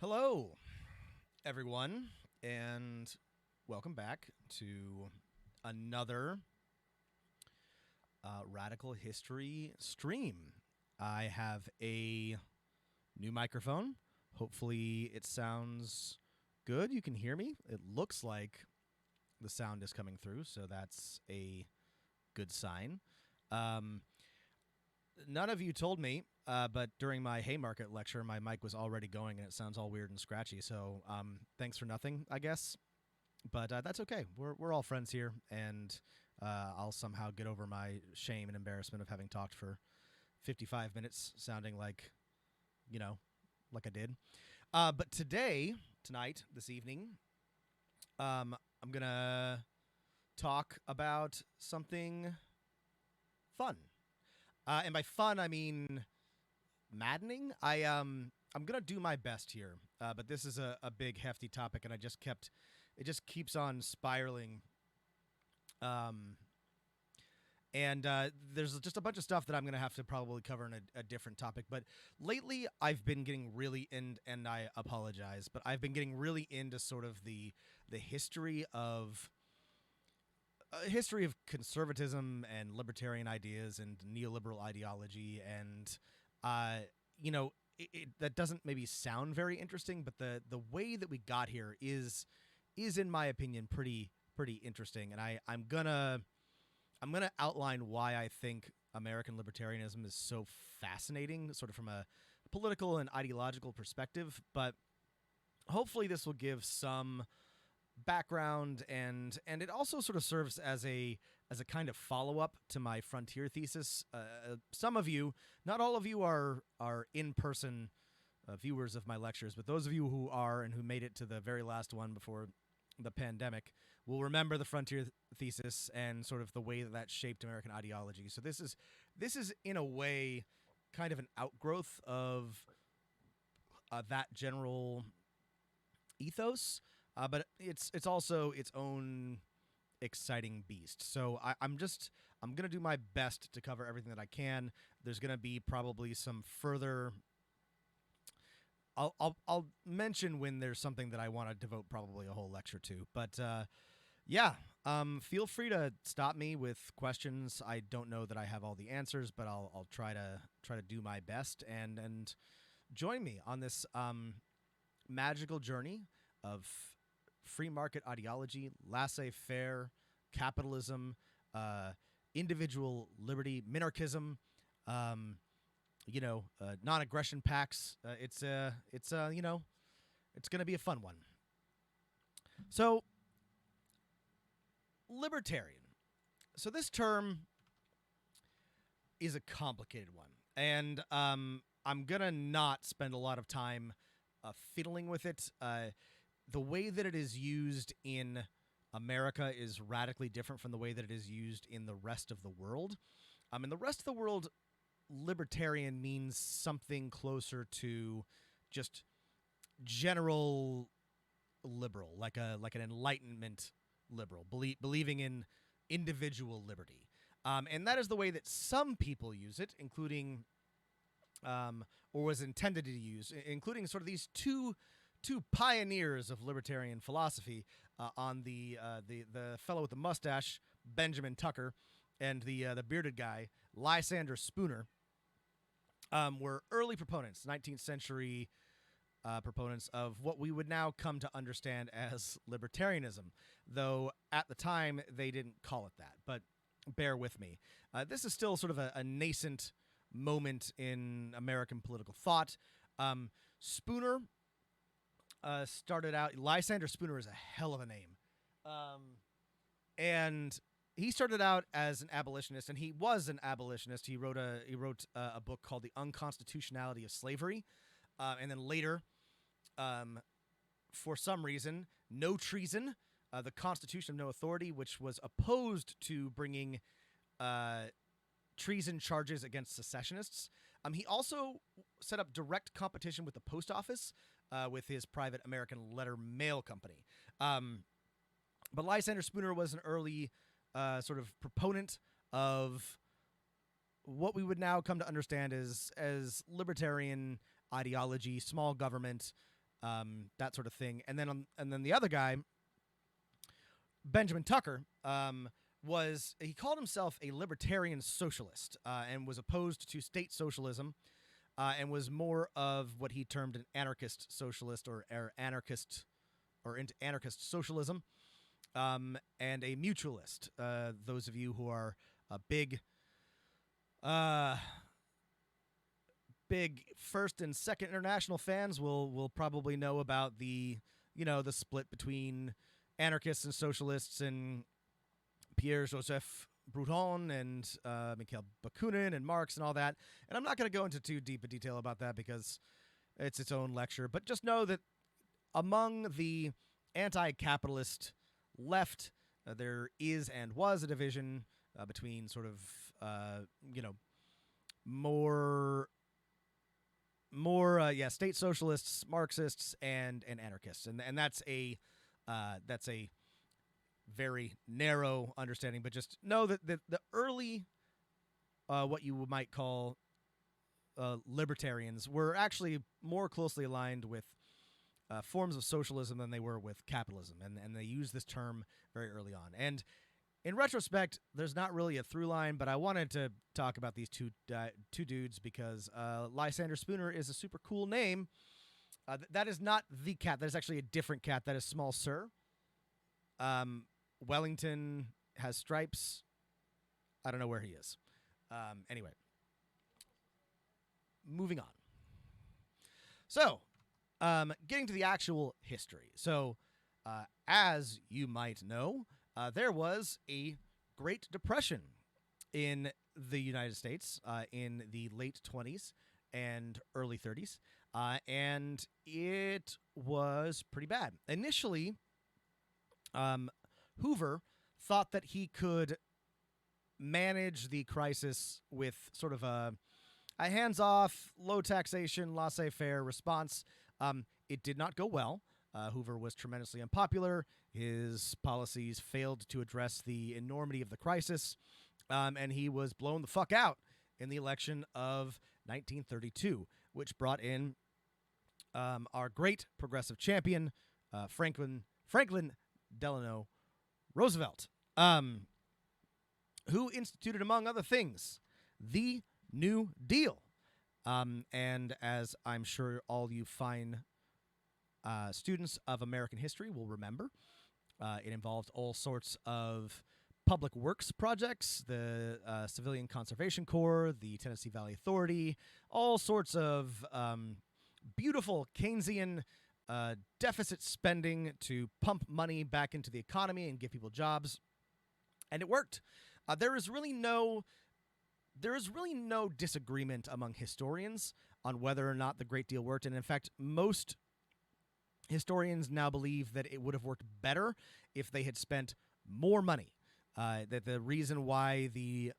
Hello, everyone, and welcome back to another Radical History stream. I have a new microphone. Hopefully, it sounds good. You can hear me. It looks like the sound is coming through, so that's a good sign. None of you told me, but during my Haymarket lecture, my mic was already going and it sounds all weird and scratchy. So thanks for nothing, I guess. But that's okay. We're all friends here, and I'll somehow get over my shame and embarrassment of having talked for 55 minutes, sounding like, like I did. But tonight, this evening, I'm gonna talk about something fun. And by fun, I mean maddening. I'm gonna do my best here, but this is a big hefty topic, and it just keeps on spiraling. And there's just a bunch of stuff that I'm gonna have to probably cover in a different topic. But lately, I've been getting really and I apologize, but I've been getting really into sort of the history of. History of conservatism and libertarian ideas and neoliberal ideology, and that doesn't maybe sound very interesting, but the way that we got here is in my opinion pretty interesting, and I'm gonna outline why I think American libertarianism is so fascinating, sort of from a political and ideological perspective. But hopefully, this will give some background, and it also sort of serves as a kind of follow-up to my frontier thesis. Some of you, not all of you, are in-person viewers of my lectures, but those of you who are and who made it to the very last one before the pandemic will remember the frontier thesis and sort of the way that shaped American ideology. So this is in a way kind of an outgrowth of that general ethos. But it's also its own exciting beast. So I'm gonna do my best to cover everything that I can. There's gonna be probably some further. I'll mention when there's something that I want to devote probably a whole lecture to. But feel free to stop me with questions. I don't know that I have all the answers, but I'll try to do my best and join me on this magical journey of free market ideology, laissez-faire, capitalism, individual liberty, minarchism, non-aggression pacts. It's going to be a fun one. So, libertarian. So this term is a complicated one, and I'm gonna not spend a lot of time fiddling with it. The way that it is used in America is radically different from the way that it is used in the rest of the world. In the rest of the world, libertarian means something closer to just general liberal, like an Enlightenment liberal, believing in individual liberty. And that is the way that some people use it, including, or was intended to use, including sort of these two pioneers of libertarian philosophy, on the fellow with the mustache, Benjamin Tucker, and the bearded guy, Lysander Spooner, were early proponents, 19th century proponents of what we would now come to understand as libertarianism, though at the time they didn't call it that. But bear with me. This is still sort of a nascent moment in American political thought. Spooner started out. Lysander Spooner is a hell of a name, and he started out as an abolitionist, and he was an abolitionist. He wrote a book called "The Unconstitutionality of Slavery," and then later, for some reason, "No Treason," the Constitution of No Authority, which was opposed to bringing treason charges against secessionists. He also set up direct competition with the post office with his private American letter mail company. But Lysander Spooner was an early sort of proponent of what we would now come to understand as libertarian ideology, small government, that sort of thing. And then the other guy, Benjamin Tucker, he called himself a libertarian socialist and was opposed to state socialism and was more of what he termed an anarchist socialist or anarchist or into anarchist socialism and a mutualist. Those of you who are big First and Second International fans will probably know about the split between anarchists and socialists and Pierre-Joseph Proudhon and Mikhail Bakunin and Marx and all that. And I'm not going to go into too deep a detail about that because it's its own lecture. But just know that among the anti-capitalist left, there is and was a division between sort of, more state socialists, Marxists, and anarchists. And that's a very narrow understanding, but just know that the early, what you might call libertarians, were actually more closely aligned with forms of socialism than they were with capitalism, and they used this term very early on. And in retrospect, there's not really a through line, but I wanted to talk about these two dudes because Lysander Spooner is a super cool name. That is not the cat. That is actually a different cat. That is Small Sir. Wellington has stripes. I don't know where he is. Anyway, moving on. So, getting to the actual history. So, as you might know, there was a Great Depression in the United States in the late 20s and early 30s, and it was pretty bad. Initially, Hoover thought that he could manage the crisis with sort of a hands-off, low taxation, laissez-faire response. It did not go well. Hoover was tremendously unpopular. His policies failed to address the enormity of the crisis, and he was blown the fuck out in the election of 1932, which brought in our great progressive champion, Franklin Delano Roosevelt, who instituted, among other things, the New Deal. And as I'm sure all you fine students of American history will remember, it involved all sorts of public works projects, the Civilian Conservation Corps, the Tennessee Valley Authority, all sorts of beautiful Keynesian deficit spending to pump money back into the economy and give people jobs, and it worked. There is really no disagreement among historians on whether or not the Great Deal worked, and in fact, most historians now believe that it would have worked better if they had spent more money. That the reason why the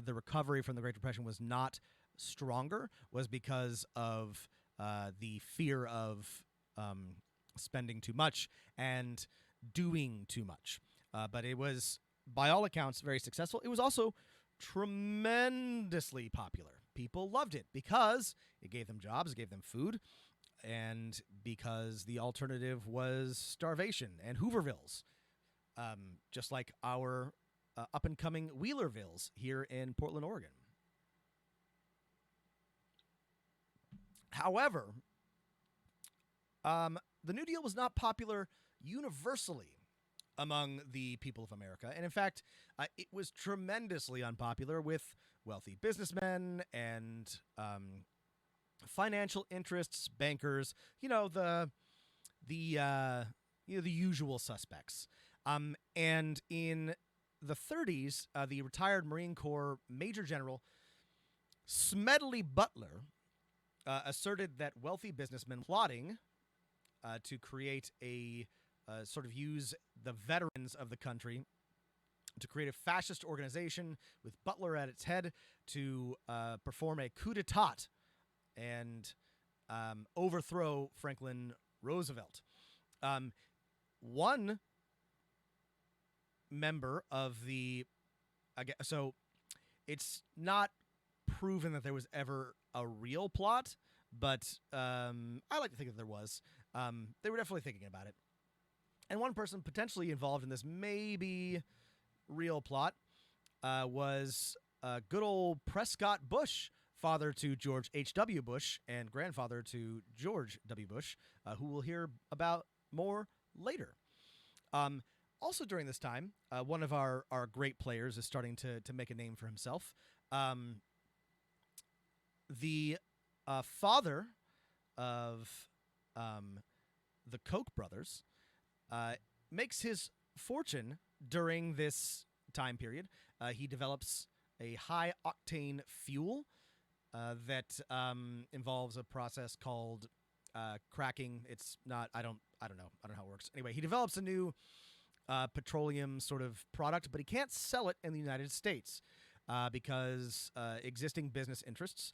recovery from the Great Depression was not stronger was because of the fear of spending too much and doing too much. But it was, by all accounts, very successful. It was also tremendously popular. People loved it because it gave them jobs, it gave them food, and because the alternative was starvation and Hoovervilles, just like our up-and-coming Wheelervilles here in Portland, Oregon. However, the New Deal was not popular universally among the people of America. And in fact, it was tremendously unpopular with wealthy businessmen and financial interests, bankers, the usual suspects. And in the 30s, the retired Marine Corps Major General Smedley Butler asserted that wealthy businessmen plotting to create a sort of use the veterans of the country to create a fascist organization with Butler at its head to perform a coup d'etat and overthrow Franklin Roosevelt. One member of the... so it's not proven that there was ever a real plot, but I like to think that there was. They were definitely thinking about it. And one person potentially involved in this maybe real plot was good old Prescott Bush, father to George H.W. Bush and grandfather to George W. Bush, who we'll hear about more later. Also during this time, one of our great players is starting to make a name for himself. The father of the Koch brothers makes his fortune during this time period. He develops a high-octane fuel that involves a process called cracking. It's not. I don't know how it works. Anyway, he develops a new petroleum sort of product, but he can't sell it in the United States because existing business interests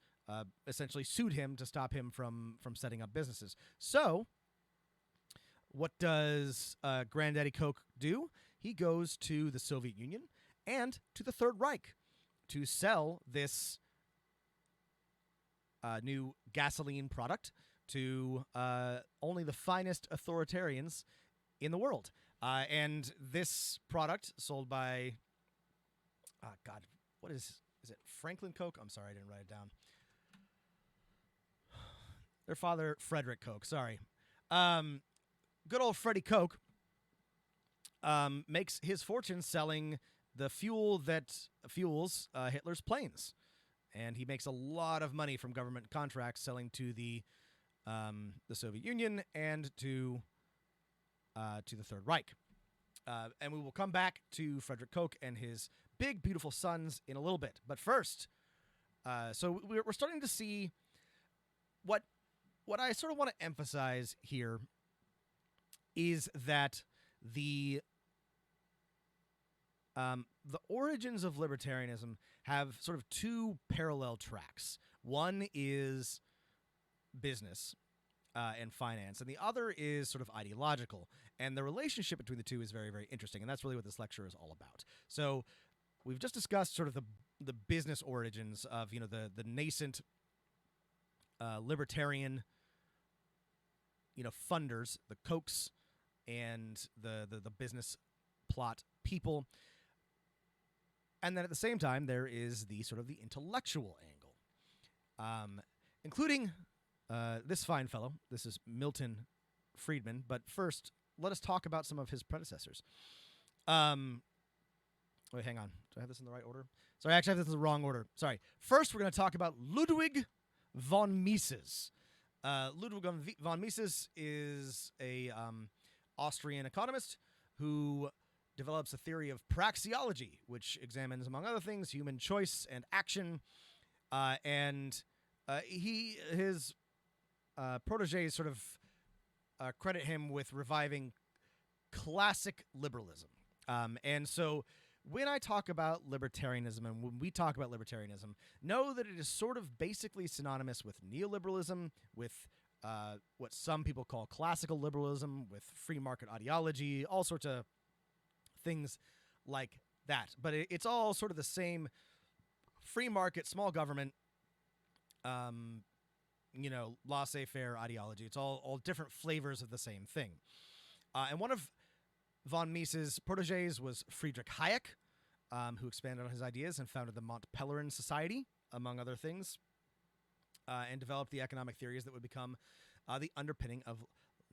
essentially sued him to stop him from setting up businesses. So, what does Granddaddy Koch do? He goes to the Soviet Union and to the Third Reich to sell this new gasoline product to only the finest authoritarians in the world. And this product sold by, God, what is it? Franklin Koch? I'm sorry, I didn't write it down. Their father, Frederick Koch, sorry. Good old Freddie Koch makes his fortune selling the fuel that fuels Hitler's planes. And he makes a lot of money from government contracts selling to the Soviet Union and to the Third Reich. And we will come back to Frederick Koch and his big, beautiful sons in a little bit. But first, so we're starting to see what I sort of want to emphasize here is that the origins of libertarianism have sort of two parallel tracks. One is business and finance, and the other is sort of ideological. And the relationship between the two is very, very interesting, and that's really what this lecture is all about. So we've just discussed sort of the business origins of, you know, the nascent libertarian, you know, funders, the Kochs, and the business plot people. And then at the same time, there is the sort of the intellectual angle, including this fine fellow. This is Milton Friedman. But first, let us talk about some of his predecessors. Wait, hang on. Do I have this in the right order? Sorry, actually, I have this in the wrong order. Sorry. First, we're going to talk about Ludwig von Mises. Ludwig von Mises is a Austrian economist who develops a theory of praxeology, which examines, among other things, human choice and action. And his protégés sort of credit him with reviving classic liberalism. And so when I talk about libertarianism and when we talk about libertarianism, know that it is sort of basically synonymous with neoliberalism, with what some people call classical liberalism, with free market ideology, all sorts of things like that. But it's all sort of the same free market, small government, you know, laissez-faire ideology. It's all different flavors of the same thing. And one of von Mises' protégés was Friedrich Hayek, who expanded on his ideas and founded the Mont Pelerin Society, among other things, and developed the economic theories that would become the underpinning of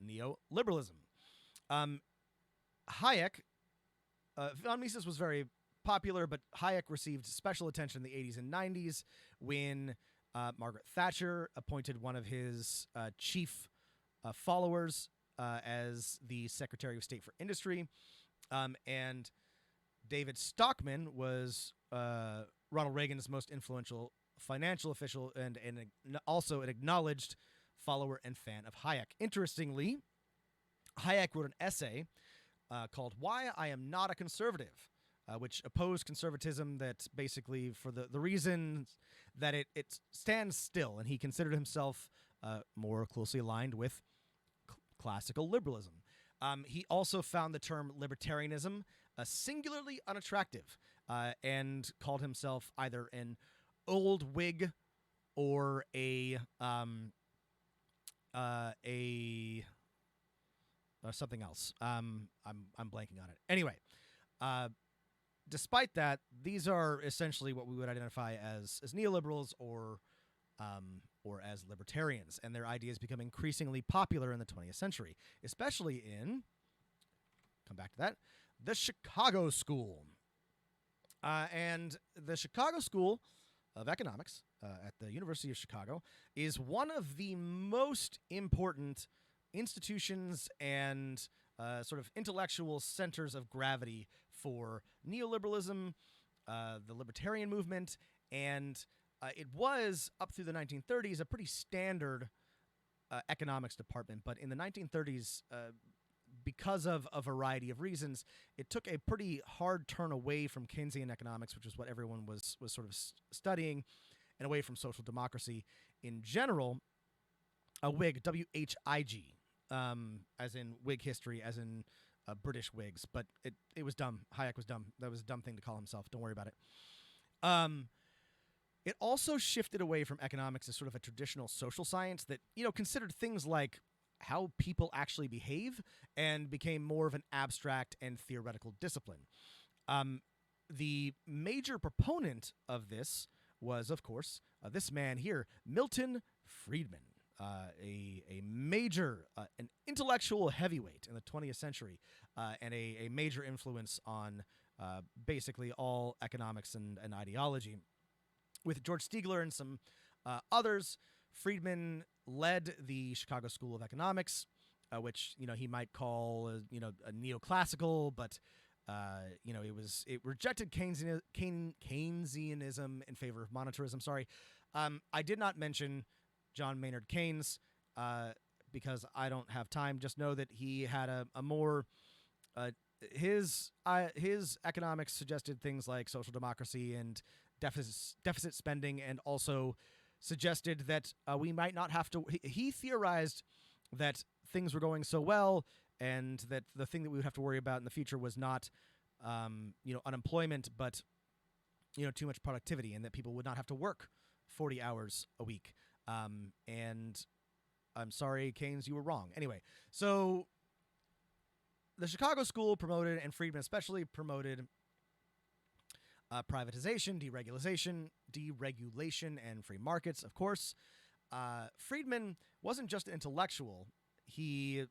neoliberalism. Hayek, von Mises was very popular, but Hayek received special attention in the 80s and 90s when Margaret Thatcher appointed one of his chief followers as the Secretary of State for Industry. And David Stockman was Ronald Reagan's most influential financial official and also an acknowledged follower and fan of Hayek. Interestingly, Hayek wrote an essay called Why I Am Not a Conservative, which opposed conservatism that basically for the reasons that it stands still, and he considered himself more closely aligned with classical liberalism. He also found the term libertarianism singularly unattractive and called himself either an old Whig or a a something else. I'm blanking on it. Anyway, despite that, these are essentially what we would identify as neoliberals or as libertarians, and their ideas become increasingly popular in the 20th century, especially in, come back to that, the Chicago School. And the Chicago School of Economics at the University of Chicago is one of the most important institutions and sort of intellectual centers of gravity for neoliberalism, the libertarian movement, and it was, up through the 1930s, a pretty standard economics department. But in the 1930s, because of a variety of reasons, it took a pretty hard turn away from Keynesian economics, which is what everyone was sort of studying, and away from social democracy in general. A Whig, W-H-I-G, as in Whig history, as in British Whigs. But it was dumb. Hayek was dumb. That was a dumb thing to call himself. Don't worry about it. It also shifted away from economics as sort of a traditional social science that, considered things like how people actually behave, and became more of an abstract and theoretical discipline. The major proponent of this was, of course, this man here, Milton Friedman, a major, an intellectual heavyweight in the 20th century, and a major influence on basically all economics and ideology. With George Stigler and some others, Friedman led the Chicago School of Economics, which he might call a neoclassical, but it rejected Keynesianism in favor of monetarism. Sorry, I did not mention John Maynard Keynes because I don't have time. Just know that he had a more his economics suggested things like social democracy and deficit spending, and also suggested that we might not have to. He theorized that things were going so well, and that the thing that we would have to worry about in the future was not, unemployment, but too much productivity, and that people would not have to work 40 hours a week. And I'm sorry, Keynes, you were wrong. Anyway, so the Chicago School promoted, and Friedman especially promoted, privatization, deregulation, and free markets, of course. Friedman wasn't just an intellectual. He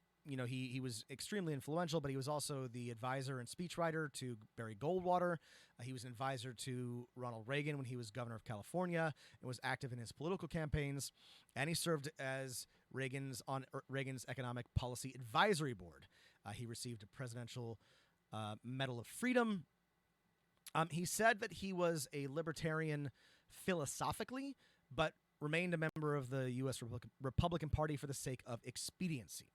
was extremely influential, but he was also the advisor and speechwriter to Barry Goldwater. He was an advisor to Ronald Reagan when he was governor of California, and was active in his political campaigns. And he served as Reagan's Economic Policy Advisory Board. He received a Presidential Medal of Freedom. He said that he was a libertarian philosophically, but remained a member of the U.S. Republican Party for the sake of expediency.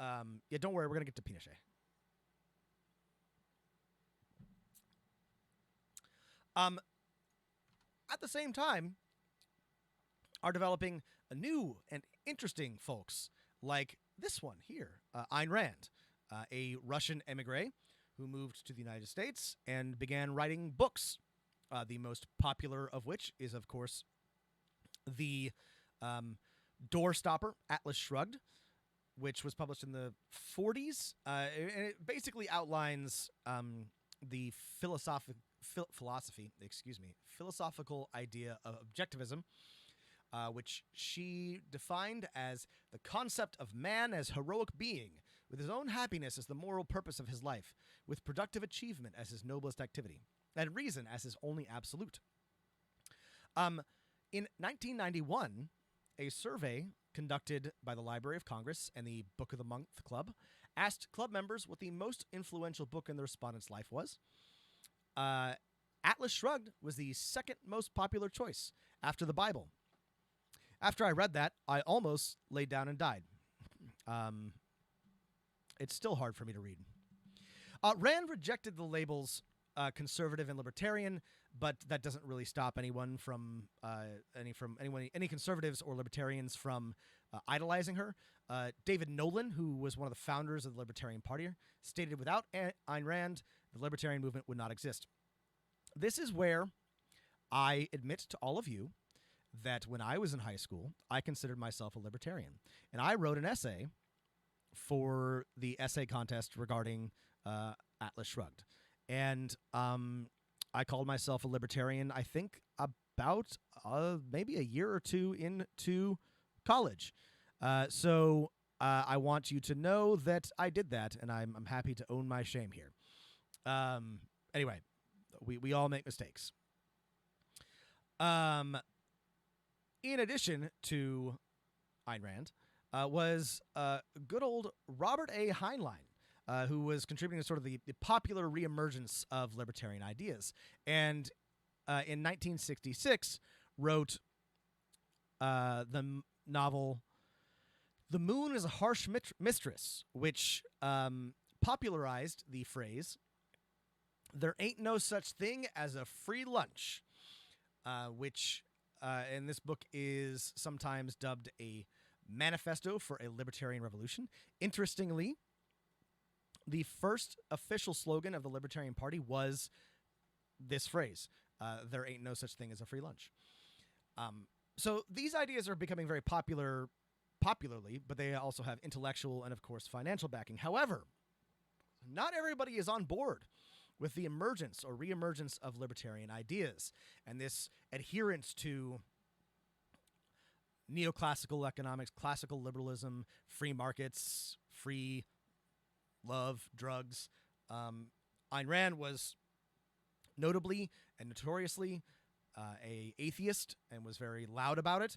Don't worry, we're going to get to Pinochet. At the same time, are developing a new and interesting folks like this one here, Ayn Rand, a Russian emigre who moved to the United States and began writing books, the most popular of which is, of course, the doorstopper, Atlas Shrugged, which was published in the 40s. And it basically outlines the philosophical idea of objectivism, which she defined as the concept of man as heroic being, with his own happiness as the moral purpose of his life, with productive achievement as his noblest activity, and reason as his only absolute. In 1991, a survey conducted by the Library of Congress and the Book of the Month Club asked club members what the most influential book in the respondent's life was. Atlas Shrugged was the second most popular choice after the Bible. After I read that, I almost laid down and died. It's still hard for me to read. Rand rejected the labels conservative and libertarian, but that doesn't really stop anyone from any conservatives or libertarians from idolizing her. David Nolan, who was one of the founders of the Libertarian Party, stated without Ayn Rand, the libertarian movement would not exist. This is where I admit to all of you that when I was in high school, I considered myself a libertarian. And I wrote an essay for the essay contest regarding Atlas Shrugged. And I called myself a libertarian, I think, about maybe a year or two into college. So I want you to know that I did that, and I'm happy to own my shame here. Anyway, we all make mistakes. In addition to Ayn Rand, was good old Robert A. Heinlein, who was contributing to sort of the popular reemergence of libertarian ideas. And in 1966, wrote the novel The Moon is a Harsh Mistress, which popularized the phrase, "There ain't no such thing as a free lunch," which in this book is sometimes dubbed a manifesto for a libertarian revolution. Interestingly, the first official slogan of the Libertarian Party was this phrase, "There ain't no such thing as a free lunch." So these ideas are becoming very popularly, but they also have intellectual and, of course, financial backing. However, not everybody is on board with the emergence or reemergence of libertarian ideas and this adherence to neoclassical economics, classical liberalism, free markets, free love, drugs. Ayn Rand was notably and notoriously a atheist and was very loud about it,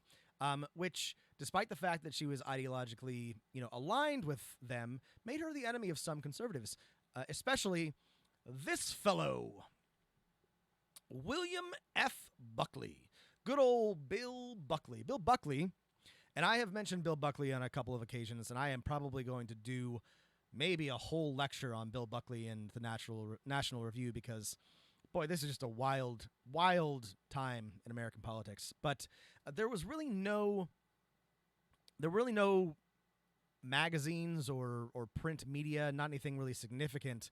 which, despite the fact that she was ideologically, aligned with them, made her the enemy of some conservatives, especially this fellow, William F. Buckley. Good old Bill Buckley. Bill Buckley, and I have mentioned Bill Buckley on a couple of occasions, and I am probably going to do maybe a whole lecture on Bill Buckley and the National Review because, boy, this is just a wild, wild time in American politics. But there really no magazines or print media, not anything really significant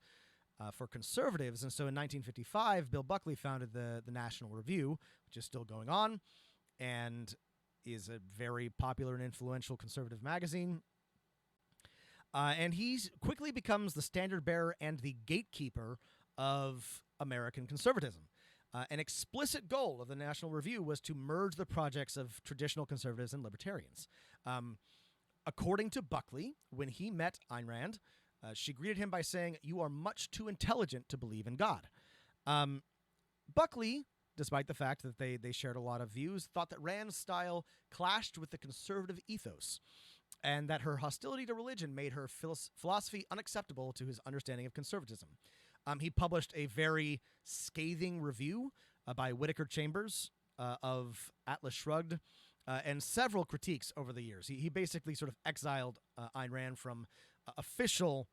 for conservatives. And so in 1955, Bill Buckley founded the National Review, which is still going on and is a very popular and influential conservative magazine. And he quickly becomes the standard bearer and the gatekeeper of American conservatism. An explicit goal of the National Review was to merge the projects of traditional conservatives and libertarians. According to Buckley, when he met Ayn Rand, she greeted him by saying, "You are much too intelligent to believe in God." Buckley, despite the fact that they shared a lot of views, thought that Rand's style clashed with the conservative ethos, and that her hostility to religion made her philosophy unacceptable to his understanding of conservatism. He published a very scathing review by Whittaker Chambers of Atlas Shrugged, and several critiques over the years. He basically sort of exiled Ayn Rand from official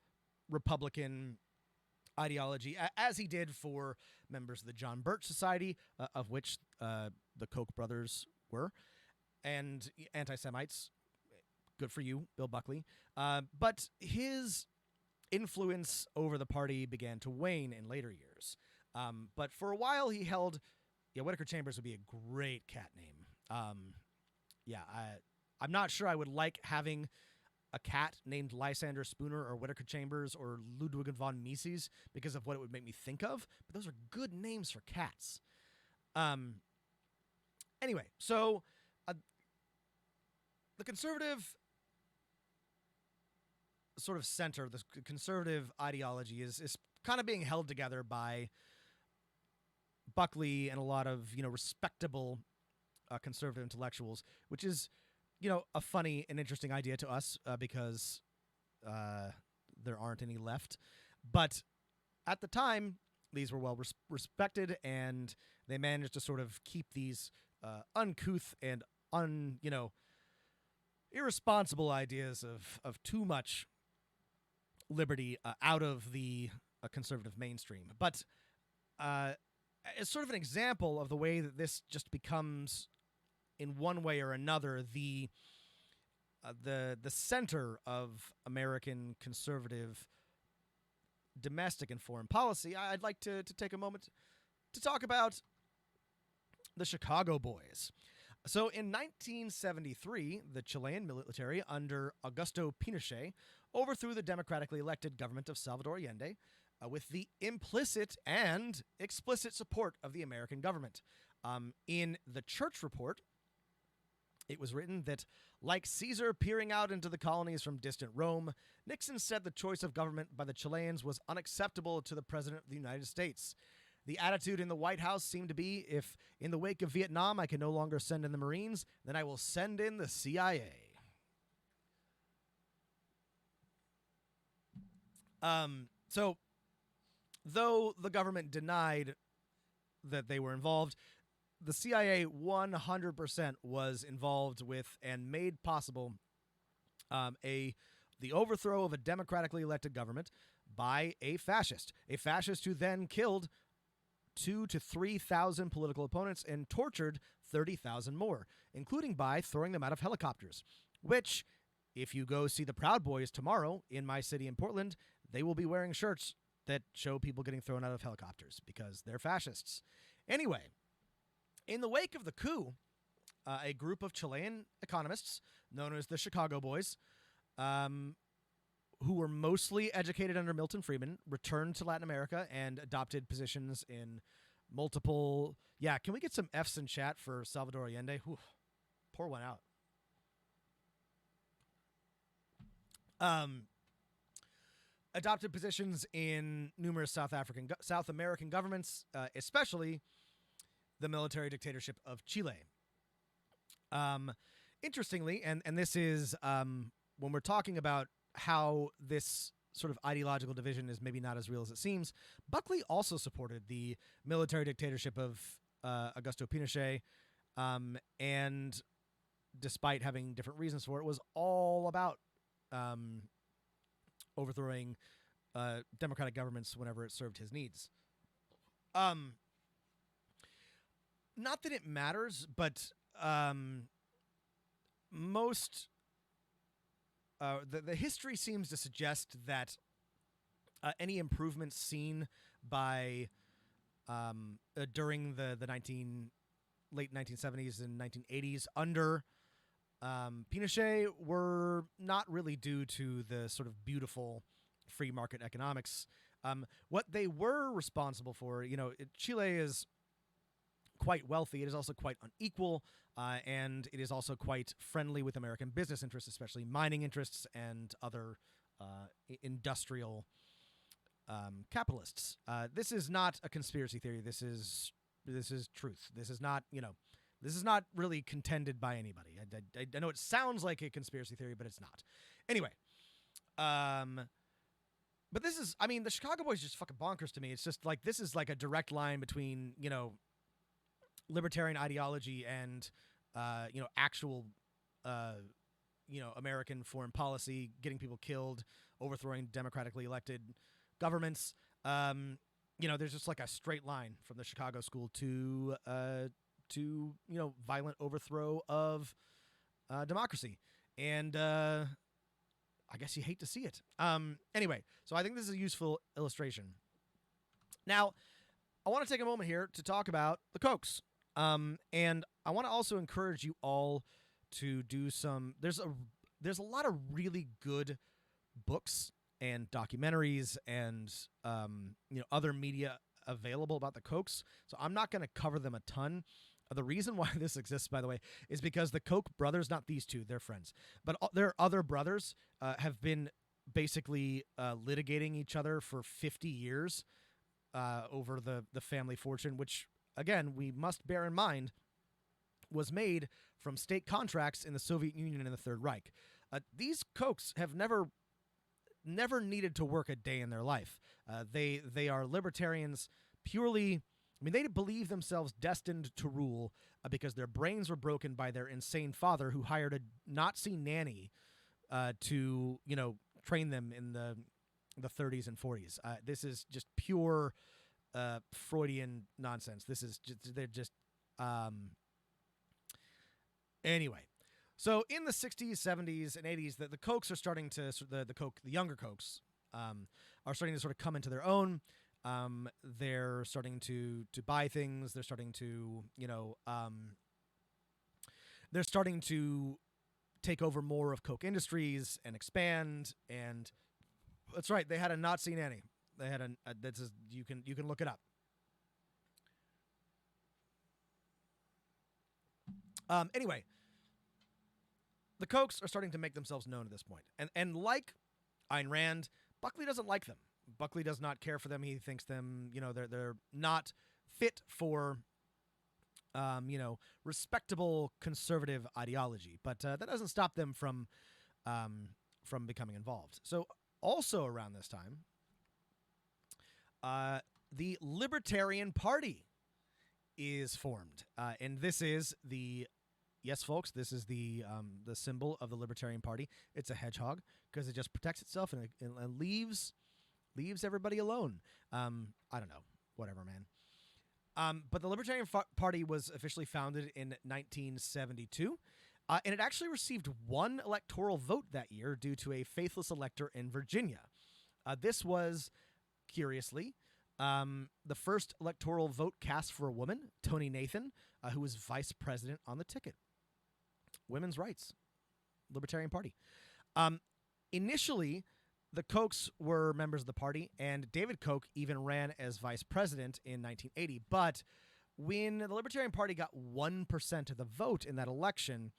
Republican ideology, as he did for members of the John Birch Society, of which the Koch brothers were, and anti-Semites. Good for you, Bill Buckley. But his influence over the party began to wane in later years. But for a while, he held... Whittaker Chambers would be a great cat name. I'm not sure I would like having a cat named Lysander Spooner or Whittaker Chambers or Ludwig von Mises because of what it would make me think of, but those are good names for cats. Anyway, so the conservative sort of center, the conservative ideology is kind of being held together by Buckley and a lot of, respectable conservative intellectuals, which is, a funny and interesting idea to us because there aren't any left. But at the time, these were well respected, and they managed to sort of keep these uncouth and irresponsible ideas of too much liberty out of the conservative mainstream. But as sort of an example of the way that this just becomes, in one way or another, the center of American conservative domestic and foreign policy, I'd like to take a moment to talk about the Chicago Boys. So in 1973, the Chilean military under Augusto Pinochet overthrew the democratically elected government of Salvador Allende with the implicit and explicit support of the American government. In the Church Report, it was written that, like Caesar peering out into the colonies from distant Rome, Nixon said the choice of government by the Chileans was unacceptable to the President of the United States. The attitude in the White House seemed to be, if in the wake of Vietnam I can no longer send in the Marines, then I will send in the CIA. So, though the government denied that they were involved, the CIA 100% was involved with and made possible the overthrow of a democratically elected government by a fascist who then killed 2,000 to 3,000 political opponents and tortured 30,000 more, including by throwing them out of helicopters, which, if you go see the Proud Boys tomorrow in my city in Portland, they will be wearing shirts that show people getting thrown out of helicopters because they're fascists. Anyway, in the wake of the coup, a group of Chilean economists known as the Chicago Boys, who were mostly educated under Milton Friedman, returned to Latin America and adopted positions in multiple... Yeah, can we get some Fs in chat for Salvador Allende? Whew, pour one out. Adopted positions in numerous South American governments, especially the military dictatorship of Chile. Interestingly, and this is when we're talking about how this sort of ideological division is maybe not as real as it seems, Buckley also supported the military dictatorship of Augusto Pinochet, and despite having different reasons for it, was all about overthrowing democratic governments whenever it served his needs. Not that it matters, but most... the history seems to suggest that any improvements seen by during the late 1970s and 1980s under Pinochet were not really due to the sort of beautiful free market economics. What they were responsible for, Chile is quite wealthy. It is also quite unequal, and it is also quite friendly with American business interests, especially mining interests and other industrial capitalists. This is not a conspiracy theory. This is truth. This is not really contended by anybody. I know it sounds like a conspiracy theory, but it's not. Anyway, but this is, the Chicago Boys are just fucking bonkers to me. It's just like, this is like a direct line between, libertarian ideology and, actual, American foreign policy, getting people killed, overthrowing democratically elected governments. There's just like a straight line from the Chicago school to violent overthrow of democracy. And I guess you hate to see it. Anyway, so I think this is a useful illustration. Now, I want to take a moment here to talk about the Kochs. And I want to also encourage you all to do some... There's a lot of really good books and documentaries and other media available about the Kochs. So I'm not going to cover them a ton. The reason why this exists, by the way, is because the Koch brothers, not these two, they're friends, but their other brothers have been basically litigating each other for 50 years over the family fortune, which, again, we must bear in mind, was made from state contracts in the Soviet Union and the Third Reich. These Kochs have never needed to work a day in their life. They are libertarians purely... they believe themselves destined to rule because their brains were broken by their insane father, who hired a Nazi nanny to, train them in the 30s and 40s. This is just pure Freudian nonsense. This is just, they're just... Anyway, so in the 60s, 70s, and 80s, the Kochs are starting to... The younger Kochs are starting to sort of come into their own. They're starting to buy things. They're starting to, they're starting to take over more of Koch Industries and expand. And that's right, they had a Nazi nanny. They had that's you can look it up. Anyway, the Kochs are starting to make themselves known at this point, and like Ayn Rand, Buckley doesn't like them. Buckley does not care for them. He thinks them, they're not fit for, respectable conservative ideology. But that doesn't stop them from becoming involved. So also around this time, the Libertarian Party is formed, and this is yes, folks, this is the symbol of the Libertarian Party. It's a hedgehog because it just protects itself and leaves everybody alone. I don't know, whatever, man. But the Libertarian Party was officially founded in 1972, and it actually received one electoral vote that year due to a faithless elector in Virginia. This was, curiously, the first electoral vote cast for a woman, Toni Nathan, who was vice president on the ticket. Women's rights, Libertarian Party. Initially, the Kochs were members of the party, and David Koch even ran as vice president in 1980. But when the Libertarian Party got 1% of the vote in that election,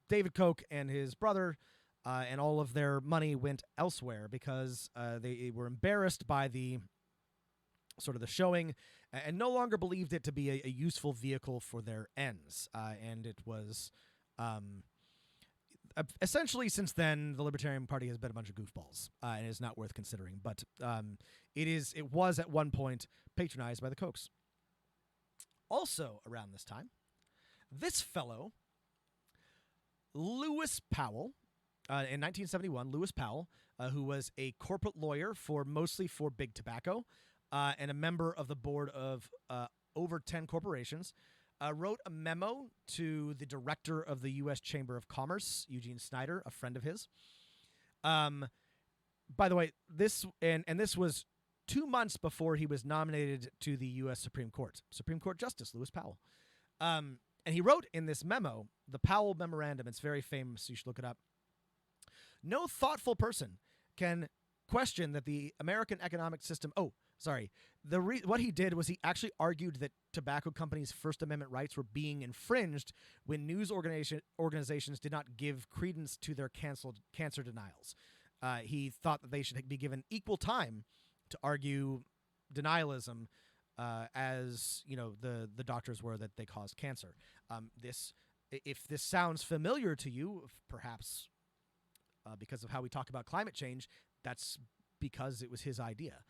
David Koch and his brother and all of their money went elsewhere because they were embarrassed by the showing and no longer believed it to be a useful vehicle for their ends. And it was essentially, since then, the Libertarian Party has been a bunch of goofballs and is not worth considering. But it was at one point patronized by the Kochs. Also around this time, this fellow, Lewis Powell, in 1971, Lewis Powell, who was a corporate lawyer mostly for Big Tobacco, and a member of the board of over 10 corporations, wrote a memo to the director of the U.S. Chamber of Commerce, Eugene Snyder, a friend of his. By the way, this was 2 months before he was nominated to the U.S. Supreme Court Justice Lewis Powell. And he wrote in this memo, the Powell Memorandum. It's very famous. You should look it up. No thoughtful person can question that the American economic system. What he did was he actually argued that tobacco companies' First Amendment rights were being infringed when news organizations did not give credence to their cancer denials. He thought that they should be given equal time to argue denialism as the doctors were that they caused cancer. If this sounds familiar to you, perhaps because of how we talk about climate change, that's because it was his idea.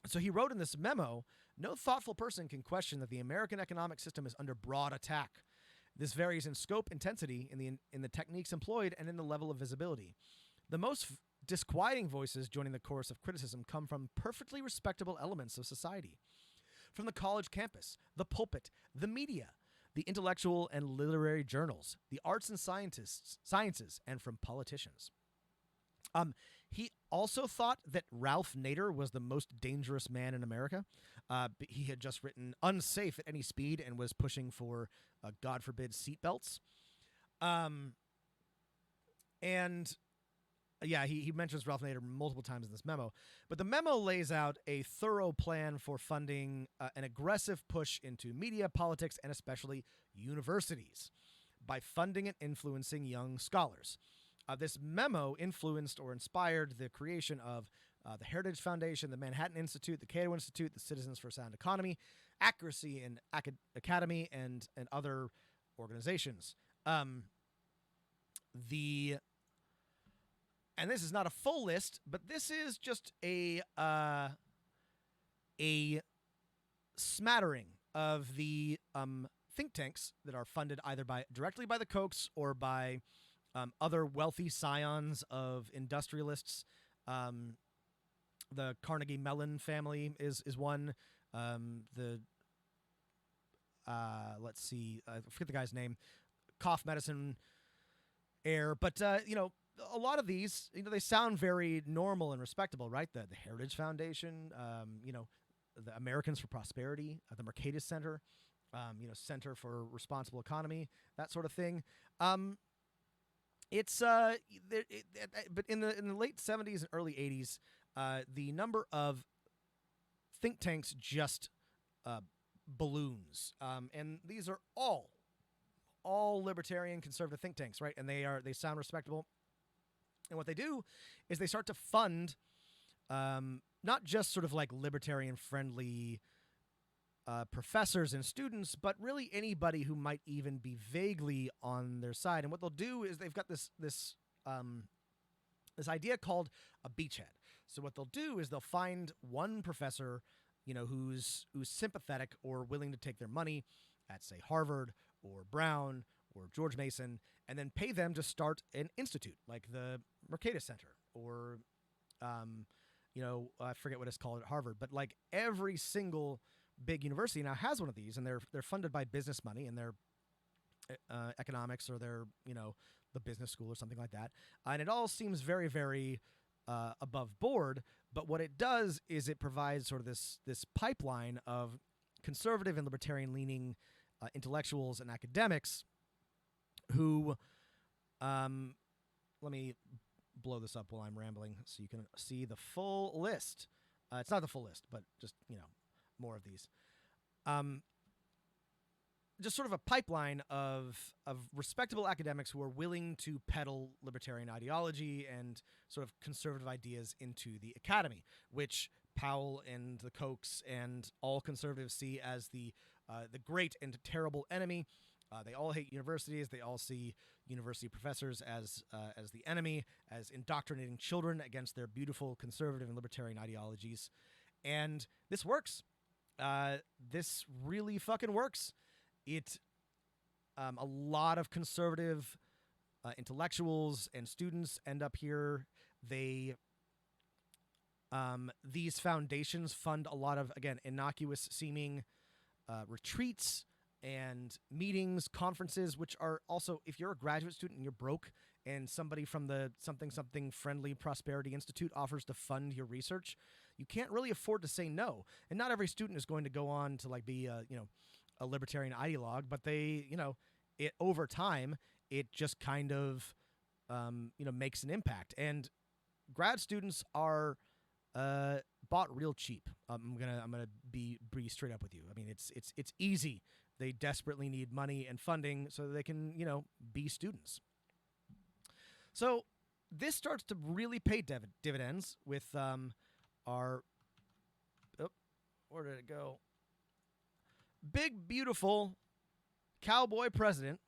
So he wrote in this memo, no thoughtful person can question that the American economic system is under broad attack. This varies in scope, intensity, in the techniques employed, and in the level of visibility. The most disquieting voices joining the chorus of criticism come from perfectly respectable elements of society. From the college campus, the pulpit, the media, the intellectual and literary journals, the arts and sciences, and from politicians. He also thought that Ralph Nader was the most dangerous man in America. He had just written Unsafe at Any Speed and was pushing for, God forbid, seatbelts. He mentions Ralph Nader multiple times in this memo. But the memo lays out a thorough plan for funding an aggressive push into media, politics, and especially universities by funding and influencing young scholars. This memo influenced or inspired the creation of the Heritage Foundation, the Manhattan Institute, the Cato Institute, the Citizens for a Sound Economy, Accuracy and Academy, and other organizations. And this is not a full list, but this is just a smattering of the think tanks that are funded either directly by the Kochs or by other wealthy scions of industrialists. The Carnegie Mellon family is one. Let's see, I forget the guy's name. Cough medicine heir, but a lot of these, they sound very normal and respectable, right? The Heritage Foundation, the Americans for Prosperity, the Mercatus Center, Center for Responsible Economy, that sort of thing. It's but in the late 70s and early 80s, the number of think tanks just balloons, and these are all libertarian conservative think tanks, right? And they sound respectable. And what they do is they start to fund not just sort of like libertarian friendly professors and students, but really anybody who might even be vaguely on their side. And what they'll do is they've got this idea called a beachhead. So what they'll do is they'll find one professor, who's sympathetic or willing to take their money at, say, Harvard or Brown or George Mason, and then pay them to start an institute like the Mercatus Center or, I forget what it's called at Harvard, but like every single big university now has one of these, and they're funded by business money, and they're economics or they're the business school or something like that, and it all seems very, very above board. But what it does is it provides sort of this pipeline of conservative and libertarian leaning intellectuals and academics who let me blow this up while I'm rambling so you can see the full list. It's not the full list, but just more of these. Just sort of a pipeline of respectable academics who are willing to peddle libertarian ideology and sort of conservative ideas into the academy, which Powell and the Kochs and all conservatives see as the great and terrible enemy. They all hate universities. They all see university professors as the enemy, as indoctrinating children against their beautiful conservative and libertarian ideologies. And this works. This really fucking works. A lot of conservative intellectuals and students end up here. These foundations fund a lot of, again, innocuous seeming retreats and meetings, conferences, which are also, if you're a graduate student and you're broke and somebody from the something friendly Prosperity Institute offers to fund your research, you can't really afford to say no. And not every student is going to go on to like be a libertarian ideologue, but they, it over time, it just kind of makes an impact. And grad students are bought real cheap. I'm gonna be straight up with you. I mean, it's easy. They desperately need money and funding so that they can be students. So this starts to really pay dividends with our where did it go? Big beautiful cowboy president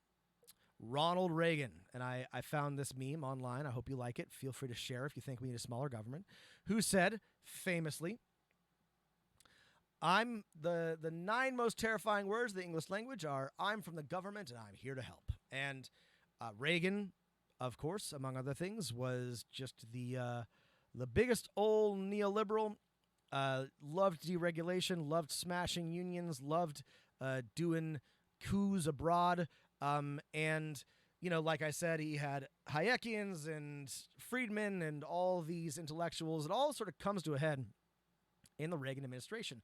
Ronald Reagan. And I found this meme online. I hope you like it. Feel free to share if you think we need a smaller government. Who said, famously, I'm the 9 most terrifying words of the English language are, I'm from the government and I'm here to help. And Reagan, of course, among other things, was just the biggest old neoliberal. Loved deregulation, loved smashing unions, loved doing coups abroad. And, like I said, he had Hayekians and Friedman and all these intellectuals. It all sort of comes to a head in the Reagan administration.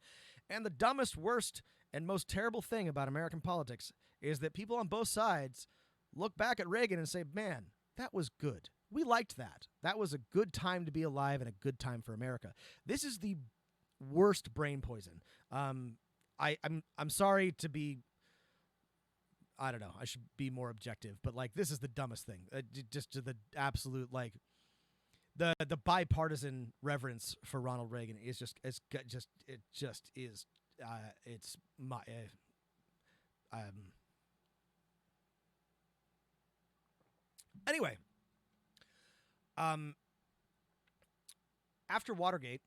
And the dumbest, worst, and most terrible thing about American politics is that people on both sides look back at Reagan and say, man, that was good. We liked that. That was a good time to be alive and a good time for America. This is the worst brain poison. I'm sorry to be, I don't know, I should be more objective, but like this is the dumbest thing. Just to the absolute like the bipartisan reverence for Ronald Reagan is just it's my anyway. After Watergate,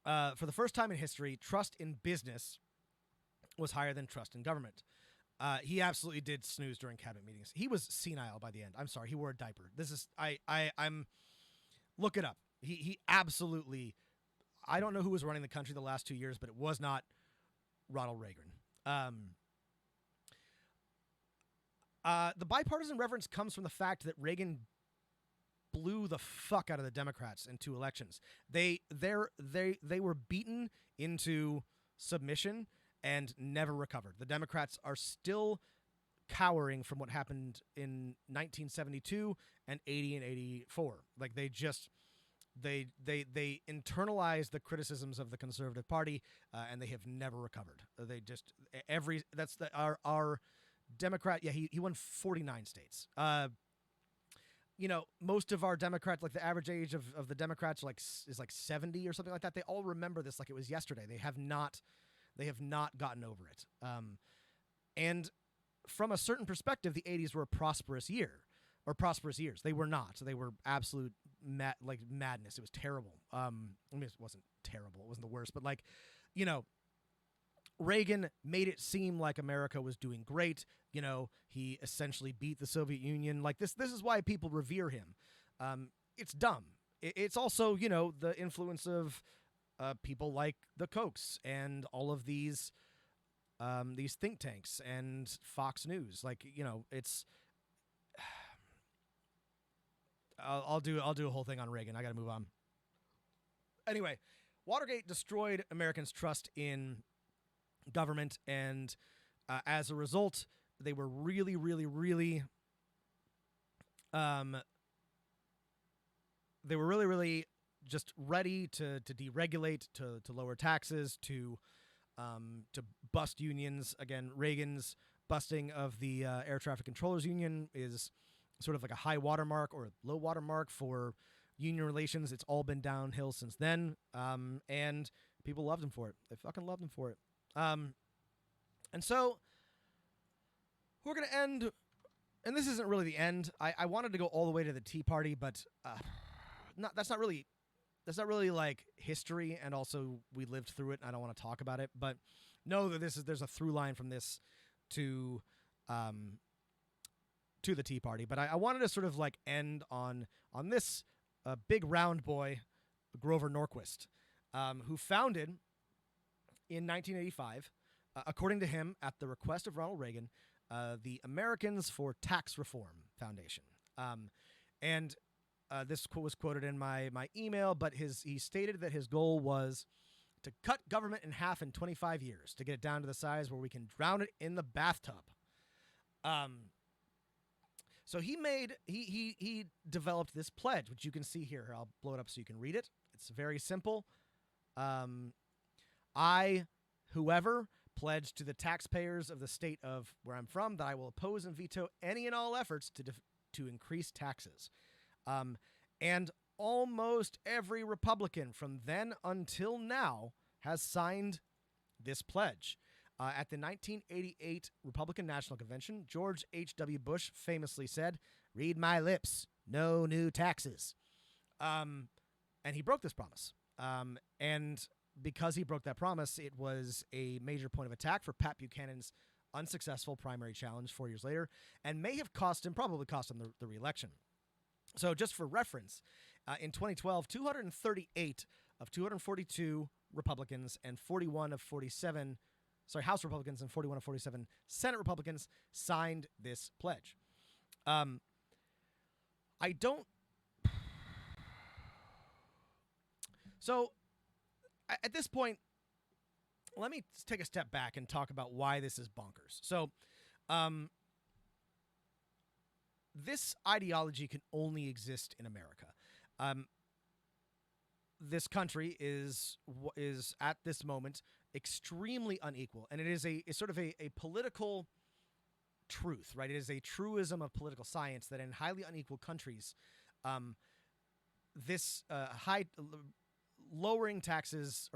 for the first time in history, trust in business was higher than trust in government. He absolutely did snooze during cabinet meetings. He was senile by the end. I'm sorry, he wore a diaper. This is I'm look it up. He absolutely. I don't know who was running the country the last 2 years, but it was not Ronald Reagan. The bipartisan reverence comes from the fact that Reagan blew the fuck out of the Democrats in 2 elections. They were beaten into submission, and never recovered. The Democrats are still cowering from what happened in 1972 and 80 and 84. Like they internalize the criticisms of the Conservative Party, and they have never recovered. They just our Democrat. Yeah, he won 49 states. Most of our Democrats, like the average age of the Democrats, is like 70 or something like that. They all remember this like it was yesterday. They have not gotten over it. And from a certain perspective, the 80s were a prosperous years. They were not. They were absolute madness. It was terrible. I mean, it wasn't terrible. It wasn't the worst, but Reagan made it seem like America was doing great. He essentially beat the Soviet Union. Like this is why people revere him. It's dumb. It's also, the influence of people like the Kochs and all of these think tanks and Fox News. It's I'll do a whole thing on Reagan. I got to move on. Anyway, Watergate destroyed Americans' trust in government, and as a result, they were really, really, really just ready to deregulate, to lower taxes, to bust unions. Again, Reagan's busting of the Air Traffic Controllers Union is sort of like a high watermark or a low watermark for union relations. It's all been downhill since then, and people loved him for it. They fucking loved him for it. And so we're going to end, and this isn't really the end. I wanted to go all the way to the Tea Party, but that's not really like history, and also we lived through it, and I don't want to talk about it, but know that there's a through line from this to the Tea Party. But I wanted to sort of like end on this big round boy, Grover Norquist, who founded in 1985, according to him, at the request of Ronald Reagan, the Americans for Tax Reform Foundation. And this was quoted in my email, but he stated that his goal was to cut government in half in 25 years, to get it down to the size where we can drown it in the bathtub. So he developed this pledge, which you can see here. I'll blow it up so you can read it. It's very simple. I, whoever, pledge to the taxpayers of the state of where I'm from that I will oppose and veto any and all efforts to increase taxes. And almost every Republican from then until now has signed this pledge. At the 1988 Republican National Convention, George H.W. Bush famously said, "Read my lips, no new taxes." And he broke this promise. And because he broke that promise, it was a major point of attack for Pat Buchanan's unsuccessful primary challenge 4 years later, and may have probably cost him the re-election. So just for reference, in 2012, 238 of 242 Republicans and 41 of 47 House Republicans and 41 of 47 Senate Republicans signed this pledge. So at this point, let me take a step back and talk about why this is bonkers. So this ideology can only exist in America. This country is at this moment extremely unequal, and it is it's sort of a political truth, right? It is a truism of political science that in highly unequal countries, lowering taxes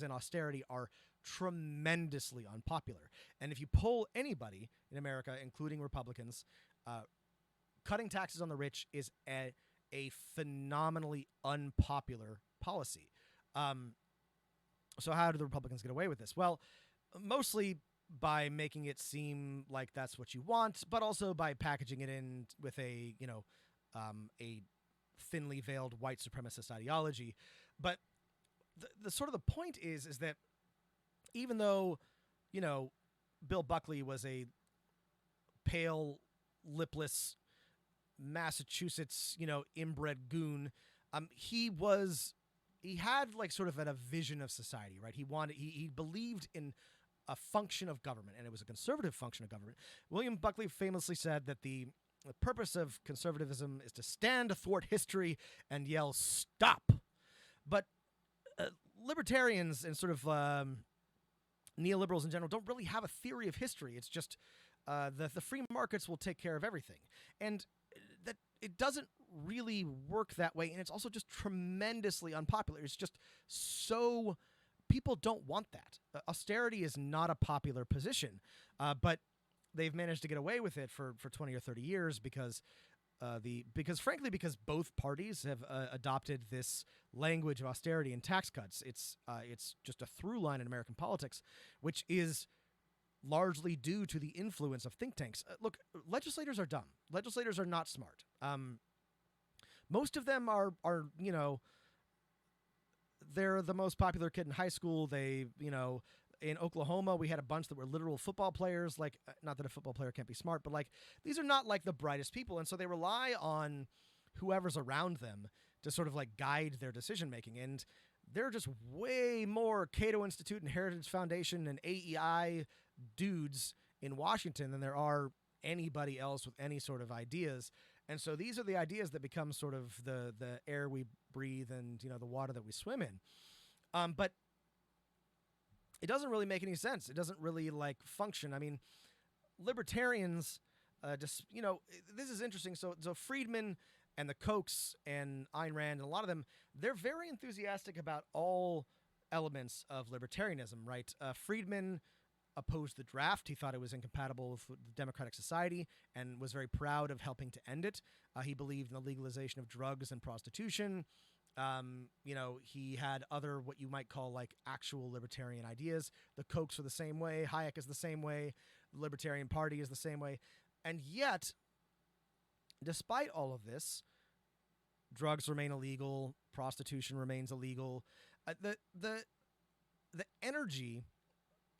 and austerity are tremendously unpopular. And if you poll anybody in America, including Republicans, cutting taxes on the rich is a phenomenally unpopular policy. So how do the Republicans get away with this? Well, mostly by making it seem like that's what you want, but also by packaging it in with a thinly veiled white supremacist ideology. But the sort of the point is that even though, Bill Buckley was a pale, lipless Massachusetts, inbred goon, he had like sort of a vision of society, right? He believed in a function of government, and it was a conservative function of government. William Buckley famously said that the purpose of conservatism is to stand athwart history and yell, "Stop!" But libertarians and sort of neoliberals in general don't really have a theory of history. It's just the free markets will take care of everything. And that it doesn't really work that way, and it's also just tremendously unpopular. It's just so... people don't want that. Austerity is not a popular position, but they've managed to get away with it for 20 or 30 years because because both parties have adopted this language of austerity and tax cuts. It's just a through line in American politics, which is largely due to the influence of think tanks. Look, legislators are dumb. Legislators are not smart. Most of them are they're the most popular kid in high school. They, in Oklahoma, we had a bunch that were literal football players. Like, not that a football player can't be smart, but like, these are not like the brightest people. And so they rely on whoever's around them to sort of like guide their decision making. And there are just way more Cato Institute and Heritage Foundation and AEI dudes in Washington than there are anybody else with any sort of ideas. And so these are the ideas that become sort of the air we breathe and, the water that we swim in. But it doesn't really make any sense. It doesn't really like function. I mean, libertarians this is interesting. So Friedman and the Kochs and Ayn Rand and a lot of them, they're very enthusiastic about all elements of libertarianism, right? Friedman opposed the draft. He thought it was incompatible with the democratic society and was very proud of helping to end it. He believed in the legalization of drugs and prostitution. He had other what you might call like actual libertarian ideas. The Kochs are the same way. Hayek is the same way. The Libertarian Party is the same way. And yet, despite all of this, drugs remain illegal. Prostitution remains illegal. The energy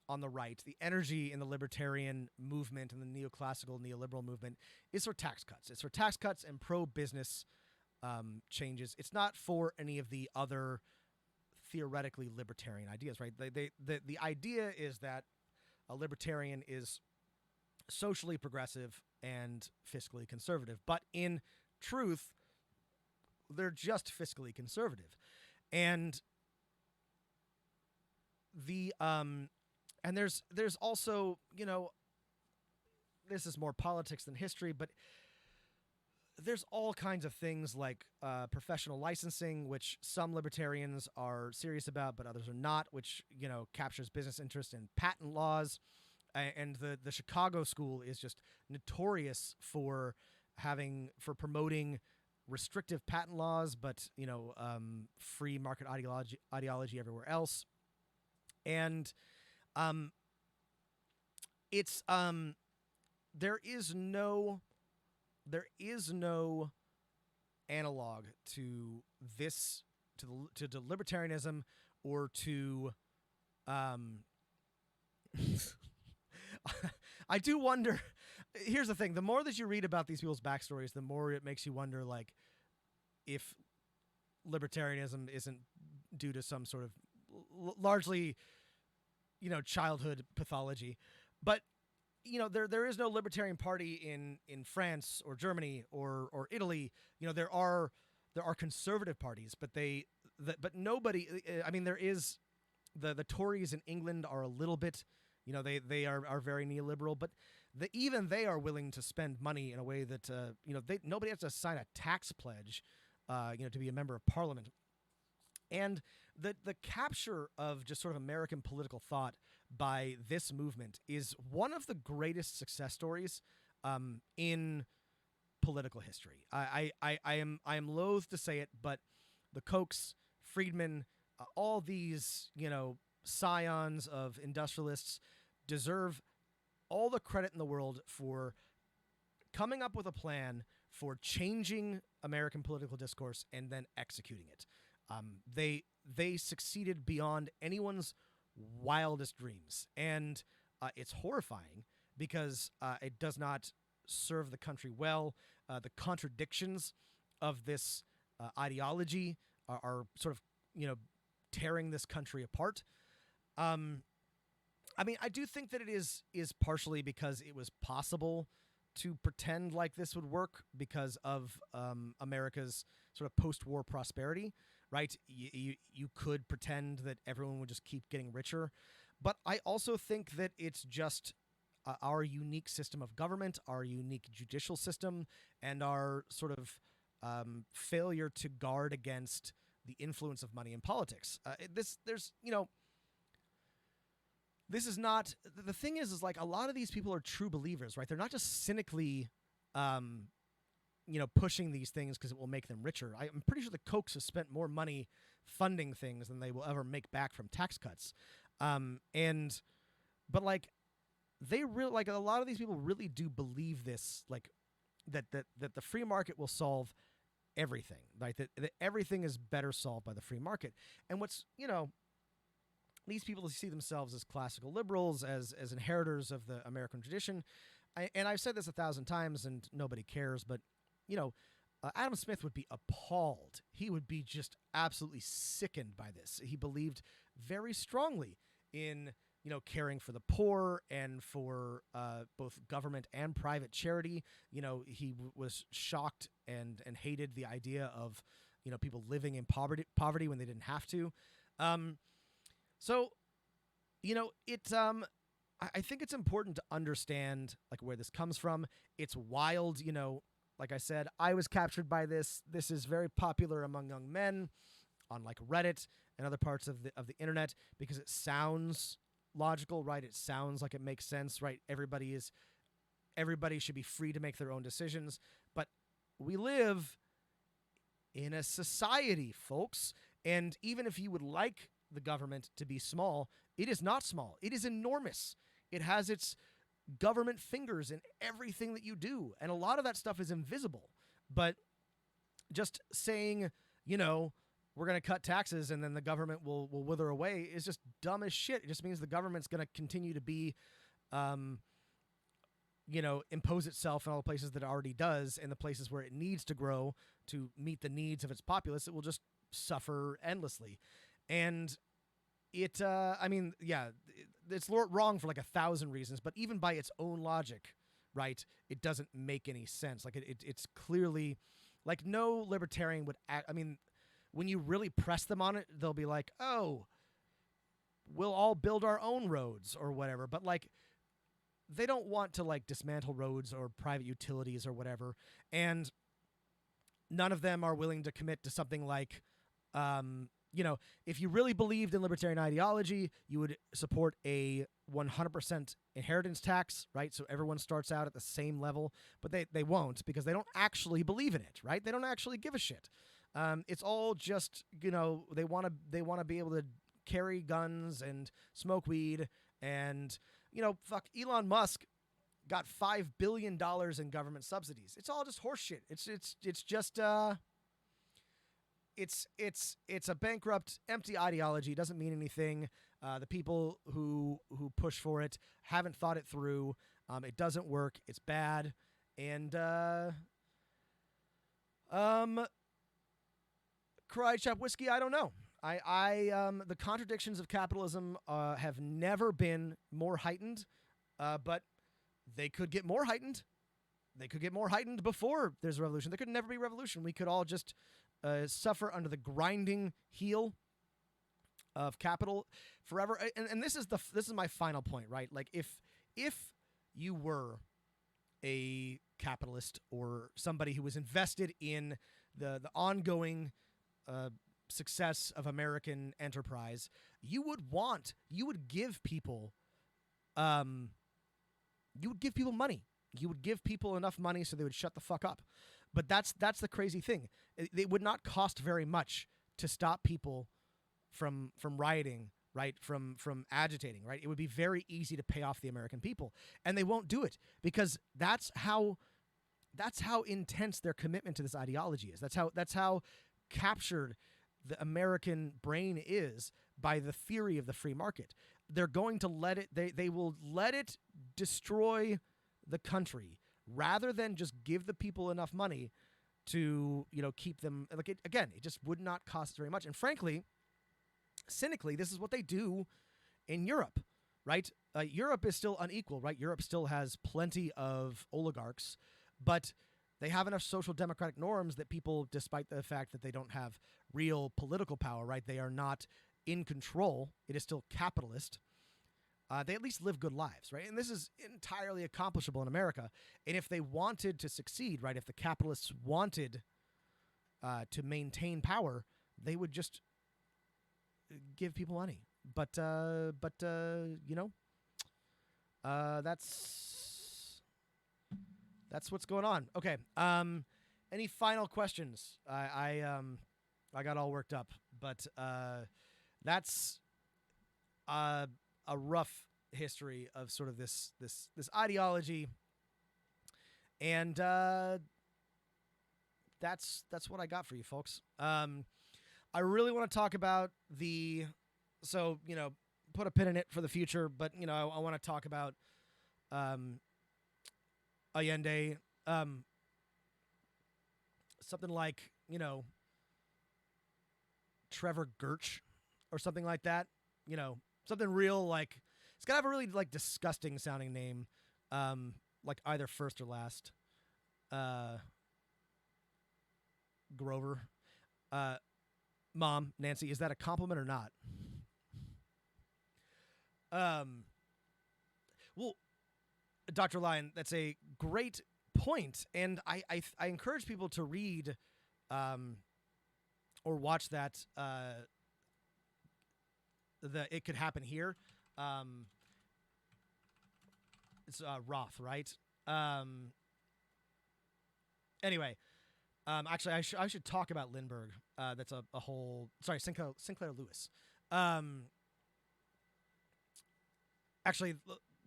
on the right, the energy in the libertarian movement and the neoclassical neoliberal movement is for tax cuts. It's for tax cuts and pro-business changes. It's not for any of the other theoretically libertarian ideas, right? The idea is that a libertarian is socially progressive and fiscally conservative, but in truth, they're just fiscally conservative. And there's also, this is more politics than history, but there's all kinds of things like professional licensing, which some libertarians are serious about, but others are not, which, captures business interest in patent laws. And the Chicago school is just notorious for promoting restrictive patent laws, but, free market ideology everywhere else. And there is no analog to this, to libertarianism or to I do wonder. Here's the thing: the more that you read about these people's backstories, the more it makes you wonder, like, if libertarianism isn't due to some sort of largely, childhood pathology. But there is no libertarian party in France or Germany or Italy. There are conservative parties, but but nobody. I mean, there is the Tories in England are a little bit. They are very neoliberal, but even they are willing to spend money in a way that nobody has to sign a tax pledge, to be a member of parliament. And the capture of just sort of American political thought by this movement is one of the greatest success stories in political history. I am loath to say it, but the Kochs, Friedman, all these scions of industrialists deserve all the credit in the world for coming up with a plan for changing American political discourse and then executing it. They succeeded beyond anyone's wildest dreams, and it's horrifying because it does not serve the country well. The contradictions of this ideology are sort of tearing this country apart. I mean, I do think that it is partially because it was possible to pretend like this would work because of America's sort of post-war prosperity, right? You could pretend that everyone would just keep getting richer, but I also think that it's just our unique system of government, our unique judicial system, and our sort of failure to guard against the influence of money in politics. This is not, the thing is like a lot of these people are true believers, right? They're not just cynically, pushing these things because it will make them richer. I'm pretty sure the Kochs have spent more money funding things than they will ever make back from tax cuts. But like, they really, like, a lot of these people really do believe this, like, that the free market will solve everything, right? That everything is better solved by the free market. And what's, these people see themselves as classical liberals, as inheritors of the American tradition. And I've said this 1,000 times and nobody cares, but, Adam Smith would be appalled. He would be just absolutely sickened by this. He believed very strongly in, caring for the poor and for both government and private charity. He was shocked and hated the idea of, people living in poverty when they didn't have to. So, I think it's important to understand like where this comes from. It's wild, like I said, I was captured by this. This is very popular among young men on like Reddit and other parts of the internet because it sounds logical, right? It sounds like it makes sense, right? Everybody should be free to make their own decisions, but we live in a society, folks, and even if you would like the government to be small, it is not small. It is enormous. It has its government fingers in everything that you do, and a lot of that stuff is invisible. But just saying, we're going to cut taxes and then the government will wither away is just dumb as shit. It just means the government's going to continue to be, impose itself in all the places that it already does, and the places where it needs to grow to meet the needs of its populace, it will just suffer endlessly. And it's wrong for like 1,000 reasons, but even by its own logic, right, it doesn't make any sense. Like it's clearly, like, no libertarian would act. I mean, when you really press them on it, they'll be like, oh, we'll all build our own roads or whatever. But like, they don't want to like dismantle roads or private utilities or whatever. And none of them are willing to commit to something like, if you really believed in libertarian ideology, you would support a 100% inheritance tax, right? So everyone starts out at the same level, but they won't because they don't actually believe in it, right? They don't actually give a shit. It's all just, they want to be able to carry guns and smoke weed and, fuck, Elon Musk got $5 billion in government subsidies. It's all just horseshit. It's just, it's a bankrupt, empty ideology. It doesn't mean anything. The people who push for it haven't thought it through. It doesn't work. It's bad. And Karate Chop Whiskey, I don't know. The contradictions of capitalism have never been more heightened, but they could get more heightened. They could get more heightened before there's a revolution. There could never be a revolution. We could all just suffer under the grinding heel of capital forever. And this is my final point, right? Like if you were a capitalist or somebody who was invested in the ongoing success of American enterprise, you would give people money. You would give people enough money so they would shut the fuck up. But that's the crazy thing. It would not cost very much to stop people from rioting, right? From agitating, right? It would be very easy to pay off the American people, and they won't do it because that's how intense their commitment to this ideology is. That's how captured the American brain is by the theory of the free market. They're going to let it. They will let it destroy the country rather than just give the people enough money to keep them. Like it just would not cost very much. And frankly, cynically, this is what they do in Europe. right? Europe is still unequal, right? Europe still has plenty of oligarchs, but they have enough social democratic norms that people, despite the fact that they don't have real political power, right? They are not in control. It is still capitalist. They at least live good lives, right? And this is entirely accomplishable in America. And if they wanted to succeed, right, if the capitalists wanted to maintain power, they would just give people money. But you know, that's what's going on. Okay. Any final questions? I got all worked up, but that's a rough history of sort of this ideology, and that's what I got for you folks. I really want to talk about so, you know, put a pin in it for the future, but, you know, I want to talk about Allende, something like, you know, Trevor Gertch or something like that, you know, something real, like, it's got to have a really, like, disgusting sounding name, like either first or last. Grover. Mom, Nancy, is that a compliment or not? Well, Dr. Lyon, that's a great point, and I encourage people to read or watch that the It Could Happen Here. It's Roth, right? Anyway, actually, I should talk about Lindbergh. That's a whole... Sorry, Sinclair Lewis. Actually,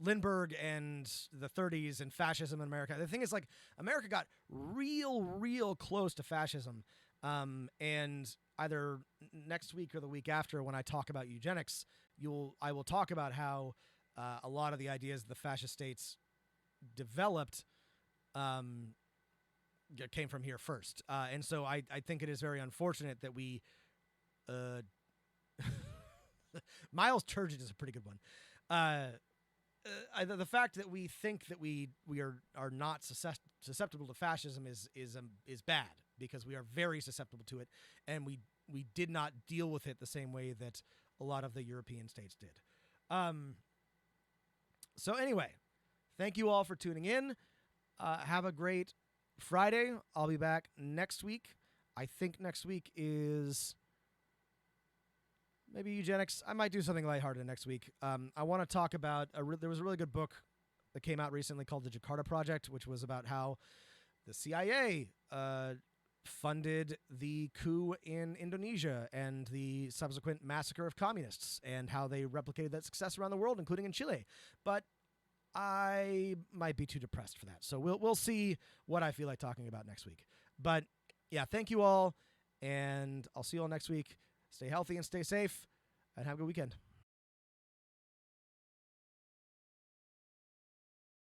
Lindbergh and the 30s and fascism in America. The thing is, like, America got real close to fascism. And either next week or the week after, when I talk about eugenics, I will talk about how a lot of the ideas the fascist states developed came from here first. And so I think it is very unfortunate that we... Miles Turgeon is a pretty good one. The fact that we think that we are not susceptible to fascism is bad, because we are very susceptible to it, and we did not deal with it the same way that a lot of the European states did. So anyway, thank you all for tuning in. Have a great Friday. I'll be back next week. I think next week is maybe eugenics. I might do something lighthearted next week. I want to talk about there was a really good book that came out recently called The Jakarta Project, which was about how the CIA funded the coup in Indonesia and the subsequent massacre of communists, and how they replicated that success around the world, including in Chile. But I might be too depressed for that. So we'll see what I feel like talking about next week. But yeah, thank you all, and I'll see you all next week. Stay healthy and stay safe, and have a good weekend.